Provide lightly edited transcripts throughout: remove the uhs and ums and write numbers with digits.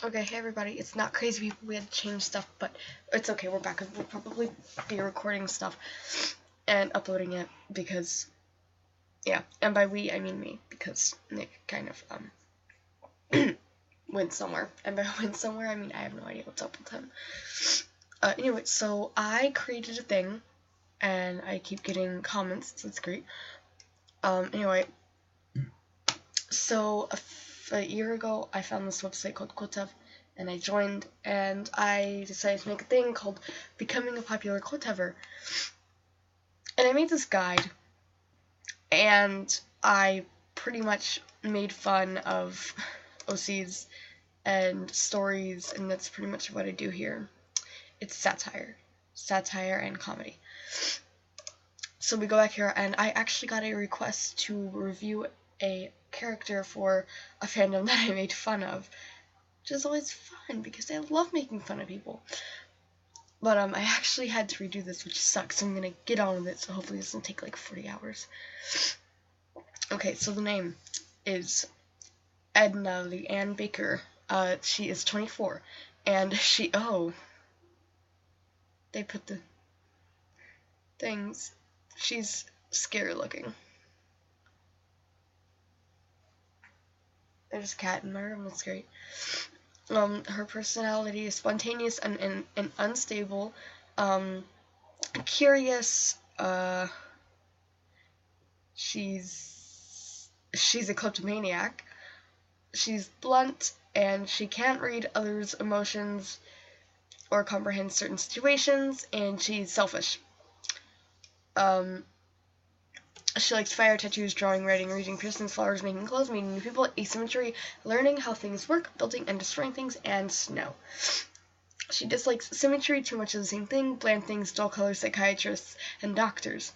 Okay, hey everybody, it's not crazy people, we had to change stuff, but it's okay, we're back. We'll probably be recording stuff and uploading it because, yeah, and by we, I mean me, because Nick kind of, went somewhere, and by went somewhere, I mean I have no idea what's up with him. Anyway, so I created a thing, and I keep getting comments, so it's great. Anyway, so a year ago, I found this website called Kotev, and I joined, and I decided to make a thing called Becoming a Popular Kotever. And I made this guide, and I pretty much made fun of OCs and stories, and that's pretty much what I do here. It's satire and comedy. So we go back here, and I actually got a request to review a character for a fandom that I made fun of, which is always fun because I love making fun of people. But I actually had to redo this, which sucks, so I'm gonna get on with it, so hopefully this will take like 40 hours. Okay, so the name is Edna LeAnne Baker. She is 24, and they put the things. She's scary looking. There's a cat in my room, that's great. Her personality is spontaneous and unstable, curious, she's a kleptomaniac, she's blunt, and she can't read others' emotions or comprehend certain situations, and she's selfish. She likes fire, tattoos, drawing, writing, reading, piercings, flowers, making clothes, meeting new people, asymmetry, learning how things work, building and destroying things, and snow. She dislikes symmetry, too much of the same thing, bland things, dull colors, psychiatrists, and doctors.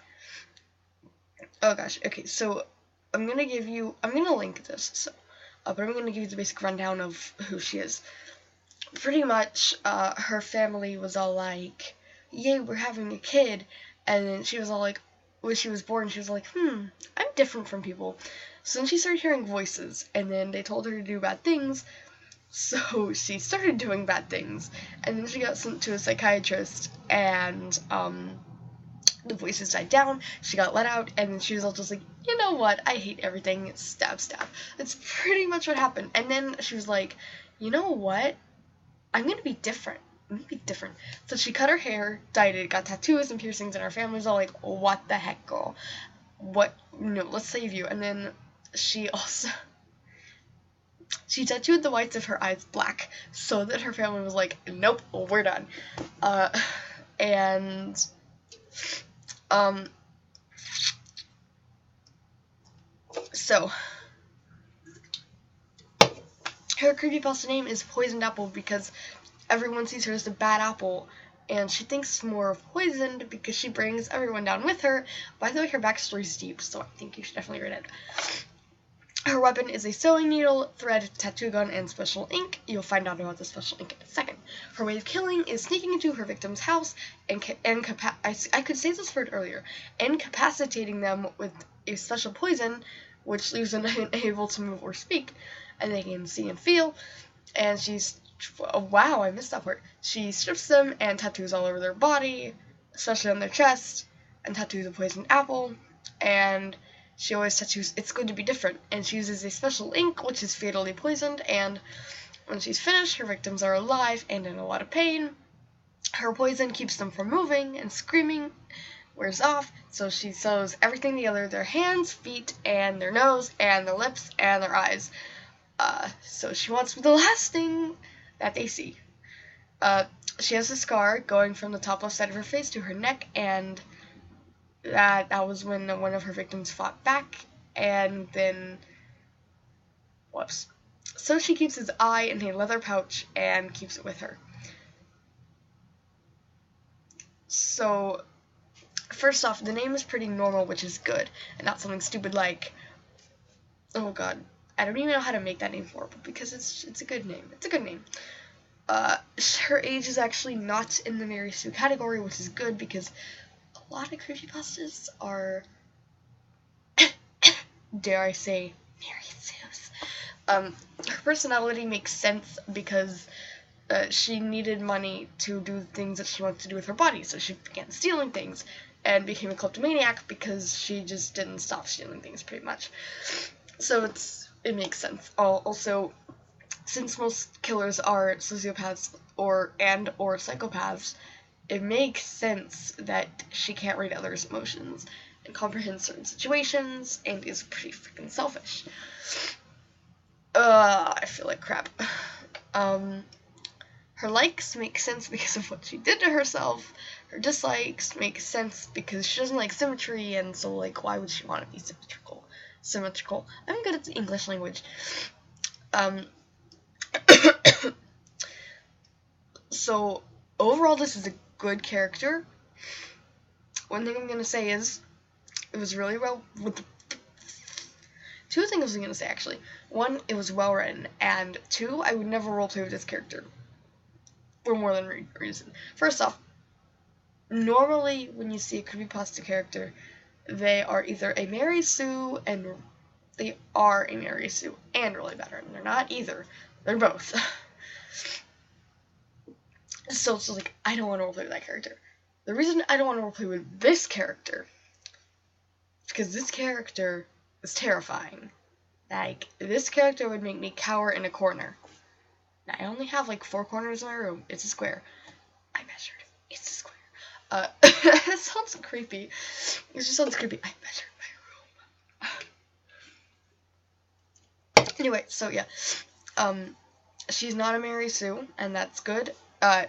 Oh gosh, okay, so I'm gonna link this, so, but I'm gonna give you the basic rundown of who she is. Pretty much, her family was all like, yay, we're having a kid, and then she was all like, when she was born, she was like, I'm different from people. So then she started hearing voices, and then they told her to do bad things, so she started doing bad things, and then she got sent to a psychiatrist, and, the voices died down, she got let out, and then she was all just like, you know what, I hate everything, stab, stab. That's pretty much what happened. And then she was like, you know what, I'm gonna be different. So she cut her hair, dyed it, got tattoos and piercings, and her family's all like, what the heck, girl? What? No, let's save you. And then she tattooed the whites of her eyes black, so that her family was like, nope, we're done. So her creepypasta name is Poisoned Apple because everyone sees her as the bad apple, and she thinks more of poisoned because she brings everyone down with her. By the way, her backstory is deep, so I think you should definitely read it. Her weapon is a sewing needle, thread, tattoo gun, and special ink. You'll find out about the special ink in a second. Her way of killing is sneaking into her victim's house and I could say this word earlier, incapacitating them with a special poison, which leaves them unable to move or speak, and they can see and feel. And wow, I missed that part. She strips them and tattoos all over their body, especially on their chest, and tattoos a poisoned apple, and she always tattoos "It's Good to Be Different," and she uses a special ink which is fatally poisoned, and when she's finished, her victims are alive and in a lot of pain. Her poison keeps them from moving, and screaming wears off, so she sews everything together, their hands, feet, and their nose, and their lips, and their eyes. So she wants to be the last thing that they see. She has a scar going from the top left side of her face to her neck, and that was when one of her victims fought back, and then, whoops. So she keeps his eye in a leather pouch and keeps it with her. So, first off, the name is pretty normal, which is good, and not something stupid like, oh god, I don't even know how to make that name for her, but because it's a good name. It's a good name. Her age is actually not in the Mary Sue category, which is good because a lot of creepypastas are, dare I say, Mary Sue's. Her personality makes sense because she needed money to do things that she wanted to do with her body, so she began stealing things and became a kleptomaniac because she just didn't stop stealing things, pretty much. So it makes sense. Also, since most killers are sociopaths or psychopaths, it makes sense that she can't read others' emotions and comprehend certain situations and is pretty freaking selfish. I feel like crap. Her likes make sense because of what she did to herself. Her dislikes make sense because she doesn't like symmetry, and so, like, why would she want to be symmetrical? I'm good at the English language. So, overall, this is a good character. One thing I'm going to say is, it was really well... Two things I'm going to say, actually. One, it was well written, and two, I would never roleplay with this character. For more than one reason. First off, normally when you see a creepypasta character, they are either a Mary Sue and really bad, and they're not either. They're both. So it's like, I don't want to roleplay with that character. The reason I don't want to roleplay with this character is because this character is terrifying. Like, this character would make me cower in a corner. Now, I only have like 4 corners in my room. It's a square. I measured. It's a square. It sounds creepy. It just sounds creepy. I measured my room. Anyway, so yeah. She's not a Mary Sue, and that's good.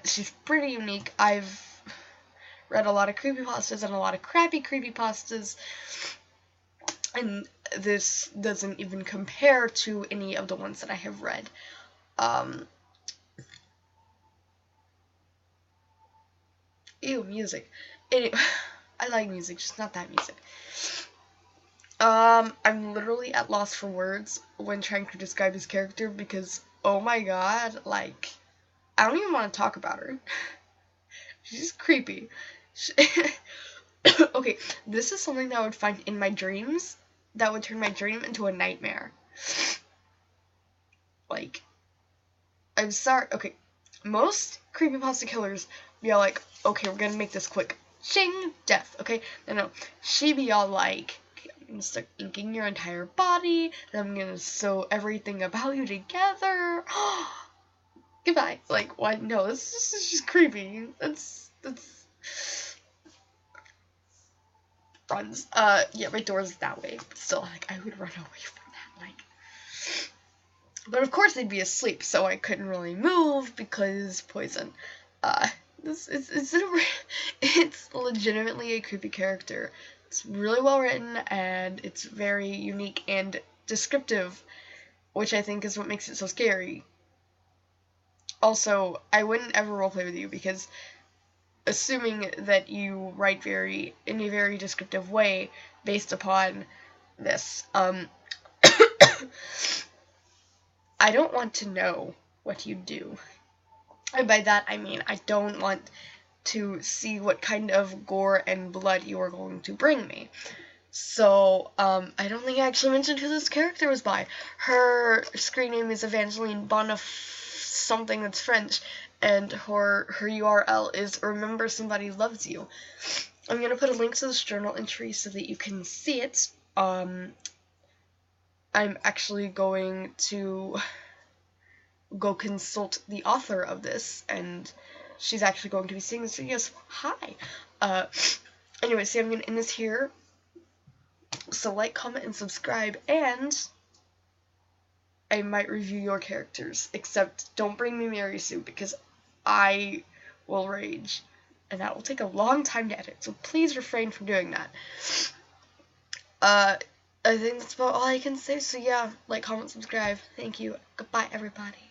She's pretty unique. I've read a lot of creepypastas and a lot of crappy creepypastas, and this doesn't even compare to any of the ones that I have read. Ew, music. Anyway, I like music, just not that music. I'm literally at loss for words when trying to describe this character because, oh my god, like, I don't even want to talk about her. She's creepy. Okay, this is something that I would find in my dreams that would turn my dream into a nightmare. Like, I'm sorry. Okay, most creepypasta killers be all like, okay, we're gonna make this quick. Ching! Death. Okay? No. She be all like, I'm gonna start inking your entire body, then I'm gonna sew everything about you together. Goodbye. Like, what? No, this is just creepy. That's runs. Yeah, my door's that way, but still, like, I would run away from that, like. But of course they'd be asleep, so I couldn't really move because poison. It's legitimately a creepy character. It's really well written, and it's very unique and descriptive, which I think is what makes it so scary. Also, I wouldn't ever roleplay with you because, assuming that you write in a very descriptive way based upon this, I don't want to know what you do. And by that, I mean I don't want to see what kind of gore and blood you are going to bring me. So, I don't think I actually mentioned who this character was by. Her screen name is Evangeline Bonif something that's French, and her URL is Remember Somebody Loves You. I'm going to put a link to this journal entry so that you can see it. I'm actually going to go consult the author of this, and she's actually going to be seeing this video, so hi. Anyway, so I'm going to end this here. So like, comment, and subscribe, and I might review your characters, except don't bring me Mary Sue, because I will rage, and that will take a long time to edit, so please refrain from doing that. I think that's about all I can say, so yeah, like, comment, subscribe, thank you, goodbye everybody.